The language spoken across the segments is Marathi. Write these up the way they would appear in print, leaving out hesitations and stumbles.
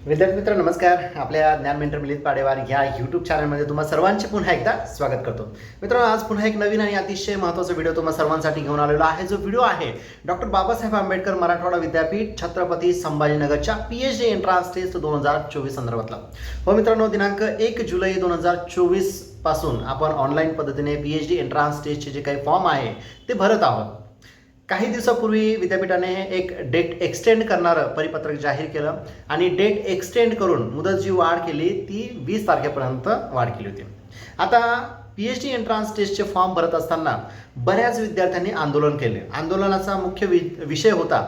विद्यार्थी मित्र नमस्कार. आपल्या ज्ञान मेंटर मिलिंद पाडेवार ह्या यूट्यूब चॅनलमध्ये तुम्हा सर्वांचे पुन्हा एकदा स्वागत करतो. मित्रांनो, आज पुन्हा एक नवीन आणि अतिशय महत्त्वाचा व्हिडिओ तुम्हा सर्वांसाठी घेऊन आलेलो आहे. जो व्हिडिओ आहे डॉक्टर बाबासाहेब आंबेडकर मराठवाडा विद्यापीठ छत्रपती संभाजीनगरच्या PhD एंट्रन्स टेस्ट 2024 संदर्भातला. हो मित्रांनो, दिनांक 1 जुलै 2024 पासून आपण ऑनलाईन पद्धतीने PhD एंट्रन्स टेस्टचे जे काही फॉर्म आहे ते भरत आहोत. काही दिवसापूर्वी विद्यापीठाने एक डेट एक्सटेंड करणारं परिपत्रक जाहीर केलं आणि डेट एक्सटेंड करून मुदत जी वाढ केली ती 20 तारखेपर्यंत वाढ केली होती. आता PhD एंट्रन्स टेस्टचे फॉर्म भरत असताना बऱ्याच विद्यार्थ्यांनी आंदोलन केले. आंदोलनाचा मुख्य विषय होता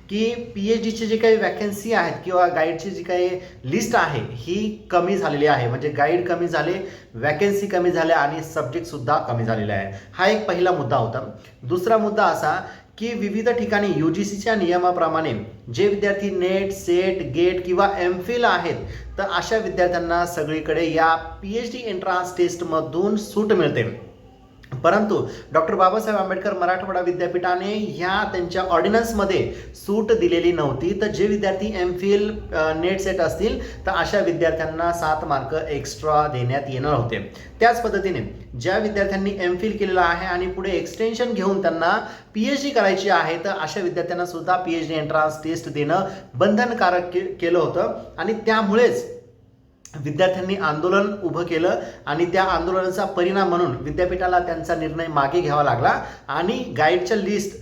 की PhDचे जे काही वॅकन्सी आहेत किंवा गाईडची जी काही लिस्ट आहे ही कमी झालेली आहे. म्हणजे गाईड कमी झाले, वॅकन्सी कमी झाल्या आणि सब्जेक्टसुद्धा कमी झालेले आहे. हा एक पहिला मुद्दा होता. दुसरा मुद्दा असा की विविध ठिकाणी UGCच्या नियमाप्रमाणे जे विद्यार्थी नेट, सेट, गेट किंवा MPhil आहेत तर अशा विद्यार्थ्यांना सगळीकडे या PhD एंट्रन्स टेस्टमधून सूट मिळते. परंतु डॉक्टर बाबासाहेब आंबेडकर मराठवाडा विद्यापीठाने ह्या त्यांच्या ऑर्डिनन्समध्ये सूट दिलेली नव्हती. तर जे विद्यार्थी MPhil, नेट, सेट असतील तर अशा विद्यार्थ्यांना 7 मार्क एक्स्ट्रा देण्यात येणार होते. त्याच पद्धतीने ज्या विद्यार्थ्यांनी MPhil केलेलं आहे आणि पुढे एक्सटेन्शन घेऊन त्यांना PhD करायची आहे तर अशा विद्यार्थ्यांना सुद्धा PhD एंट्रन्स टेस्ट देणं बंधनकारक केलं होतं. आणि त्यामुळेच विद्यार्थ्यांनी आंदोलन उभं केलं आणि त्या आंदोलनाचा परिणाम म्हणून विद्यापीठाला त्यांचा निर्णय मागे घ्यावा लागला आणि गाईडच्या लिस्ट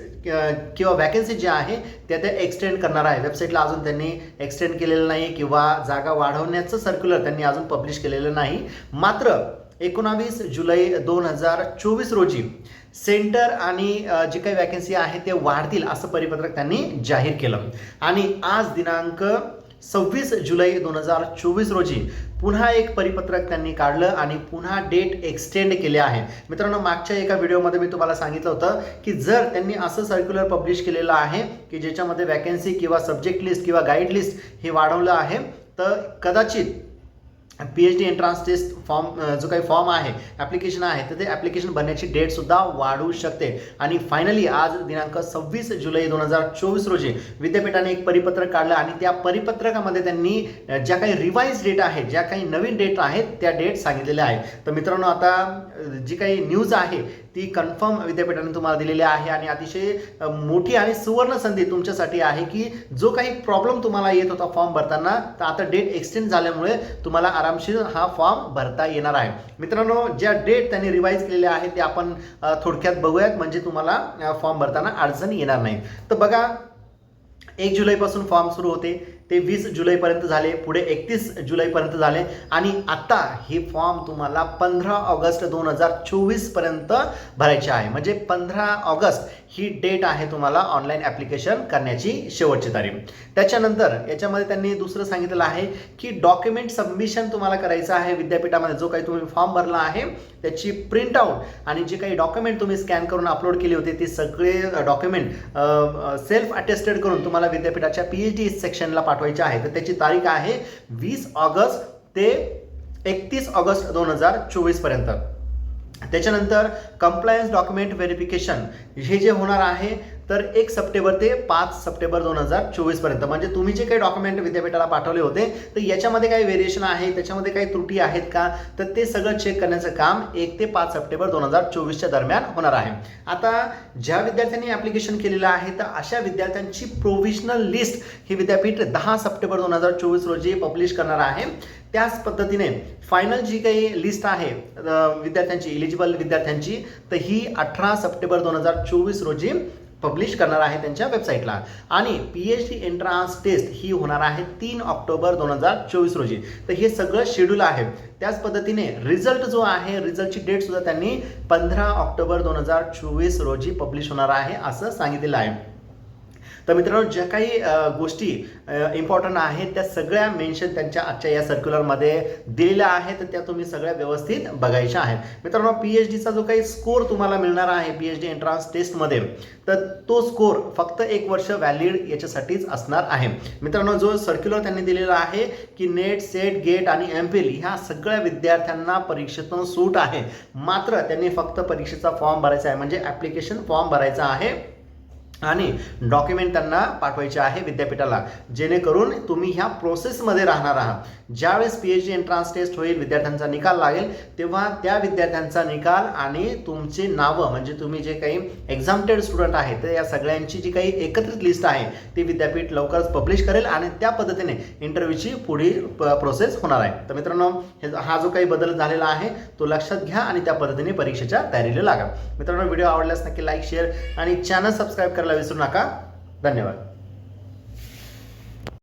किंवा वॅकन्सी जे आहे त्या एक्सटेंड करणार आहे. वेबसाईटला अजून त्यांनी एक्सटेंड केलेलं नाही किंवा जागा वाढवण्याचं सर्क्युलर त्यांनी अजून पब्लिश केलेलं नाही. मात्र 19 जुलै 2024 रोजी सेंटर आणि जे काही वॅकन्सी आहे ते वाढतील असं परिपत्रक त्यांनी जाहीर केलं. आणि आज दिनांक 26 जुलै 2024 रोजी पुन्हा एक परिपत्रक त्यांनी काढलं आणि पुन्हा डेट एक्सटेंड केले आहे. मित्रांनो, मागच्या एका व्हिडिओमध्ये मी तुम्हाला सांगितलं होतं की जर त्यांनी असं सर्क्युलर पब्लिश केलेलं आहे की ज्याच्यामध्ये वॅकन्सी किंवा सब्जेक्ट लिस्ट किंवा गाईड लिस्ट हे वाढवलं आहे तर कदाचित PhD एंट्रन्स टेस्ट फॉर्म जो काही फॉर्म आहे, ॲप्लिकेशन आहे तर ते ॲप्लिकेशन भरण्याची डेटसुद्धा वाढू शकते. आणि फायनली आज दिनांक 26 जुलै 2024 रोजी विद्यापीठाने एक परिपत्रक काढलं आणि त्या परिपत्रकामध्ये त्यांनी ज्या काही रिवाइज डेट आहेत, ज्या काही नवीन डेट आहेत त्या डेट सांगितलेल्या आहेत. तर मित्रांनो, आता जी काही न्यूज आहे ती कन्फर्म विद्यापीठाने तुम्हाला दिलेली आहे आणि अतिशय मोठी आणि सुवर्ण संधी तुमच्यासाठी आहे की जो काही प्रॉब्लेम तुम्हाला येत होता फॉर्म भरताना तर आता डेट एक्सटेंड झाल्यामुळे तुम्हाला आरामशीर हा फॉर्म भरता येणार आहे. मित्रांनो, ज्या डेट त्यांनी रिवाइज केलेल्या आहेत ते आपण थोडक्यात बघूयात म्हणजे तुम्हाला फॉर्म भरताना अडचण येणार नाही. तर बघा, 1 जुलैपासून फॉर्म सुरू होते ते 20 जुलैपर्यंत झाले, पुढे 31 जुलैपर्यंत झाले आणि आता हे फॉर्म तुम्हाला 15 ऑगस्ट 2024 पर्यंत भरायचे आहे. म्हणजे 15 ऑगस्ट ही डेट आहे तुम्हाला ऑनलाईन ॲप्लिकेशन करण्याची शेवटची तारीख. त्याच्यानंतर याच्यामध्ये त्यांनी दुसरं सांगितलेलं आहे की डॉक्युमेंट सबमिशन तुम्हाला करायचं आहे. विद्यापीठामध्ये जो काही तुम्ही फॉर्म भरला आहे त्याची प्रिंट आउट आणि जे काही डॉक्युमेंट तुम्ही स्कॅन करून अपलोड केले होते ते सगळे डॉक्युमेंट सेल्फ अटेस्टेड करून तुम्हाला विद्यापीठाच्या PhD सेक्शनला पाठवायचे आहे. तर त्याची तारीख आहे 20 ऑगस्ट ते 31 ऑगस्ट 2024 पर्यंत. त्याच्यानंतर कंप्लायन्स डॉक्युमेंट व्हेरिफिकेशन हे जे होणार आहे तर 1 सप्टेंबर ते 5 सप्टेंबर 2024 पर्यंत. म्हणजे तुम्ही जे काही डॉक्युमेंट विद्यापीठाला पाठवले होते तर याच्यामध्ये काही व्हेरिएशन आहे, त्याच्यामध्ये काही त्रुटी आहेत का तर ते सगळं चेक करण्याचं काम 1 ते 5 सप्टेंबर 2024च्या दरम्यान होणार आहे. आता ज्या विद्यार्थ्यांनी ॲप्लिकेशन केलेलं आहे तर अशा विद्यार्थ्यांची प्रोव्हिजनल लिस्ट ही विद्यापीठ 10 सप्टेंबर 2024 रोजी पब्लिश करणार आहे. त्याच पद्धतीने फायनल जी काही लिस्ट आहे विद्यार्थ्यांची, इलिजिबल विद्यार्थ्यांची, तर ही 18 सप्टेंबर 2024 रोजी पब्लिश करणार आहे त्यांच्या वेबसाईटला. आणि PhD एंट्रन्स टेस्ट ही होणार आहे 3 ऑक्टोबर 2024 रोजी. तर हे सगळं शेड्यूल आहे. त्याच पद्धतीने रिझल्ट जो आहे, रिझल्टची डेट सुद्धा त्यांनी 15 ऑक्टोबर 2024 रोजी पब्लिश होणार आहे असं सांगितलेलं आहे. तर मित्रांनो, ज्या काही गोष्टी इम्पॉर्टंट आहेत त्या सगळ्या मेन्शन त्यांच्या आजच्या या सर्क्युलरमध्ये दिलेल्या आहेत त्या तुम्ही सगळ्या व्यवस्थित बघायच्या आहेत. मित्रांनो, PhDचा जो काही स्कोर तुम्हाला मिळणार आहे PhD एंट्रन्स टेस्टमध्ये तर तो स्कोर फक्त 1 वर्ष व्हॅलिड याच्यासाठीच असणार आहे. मित्रांनो, जो सर्क्युलर त्यांनी दिलेला आहे की नेट, सेट, गेट आणि MPhil ह्या सगळ्या विद्यार्थ्यांना परीक्षेतून सूट आहे. मात्र त्यांनी फक्त परीक्षेचा फॉर्म भरायचा आहे म्हणजे ॲप्लिकेशन फॉर्म भरायचा आहे आणि डॉक्युमेंट त्यांना पाठवायचे आहे विद्यापीठाला, जेणेकरून तुम्ही ह्या प्रोसेसमध्ये राहणार आहात. ज्यावेळेस PhD एंट्रन्स टेस्ट होईल, विद्यार्थ्यांचा निकाल लागेल, तेव्हा त्या विद्यार्थ्यांचा निकाल आणि तुमची नावं म्हणजे तुम्ही जे काही एक्झामटेड स्टुडंट आहेत तर या सगळ्यांची जी काही एकत्रित लिस्ट आहे ती विद्यापीठ लवकरच पब्लिश करेल आणि त्या पद्धतीने इंटरव्ह्यूची पुढील प्रोसेस होणार आहे. तर मित्रांनो, हा जो काही बदल झालेला आहे तो लक्षात घ्या आणि त्या पद्धतीने परीक्षेच्या तयारीला लागा. मित्रांनो, व्हिडिओ आवडल्यास नक्की लाईक, शेअर आणि चॅनल सबस्क्राईब करायला विसरू नका. धन्यवाद.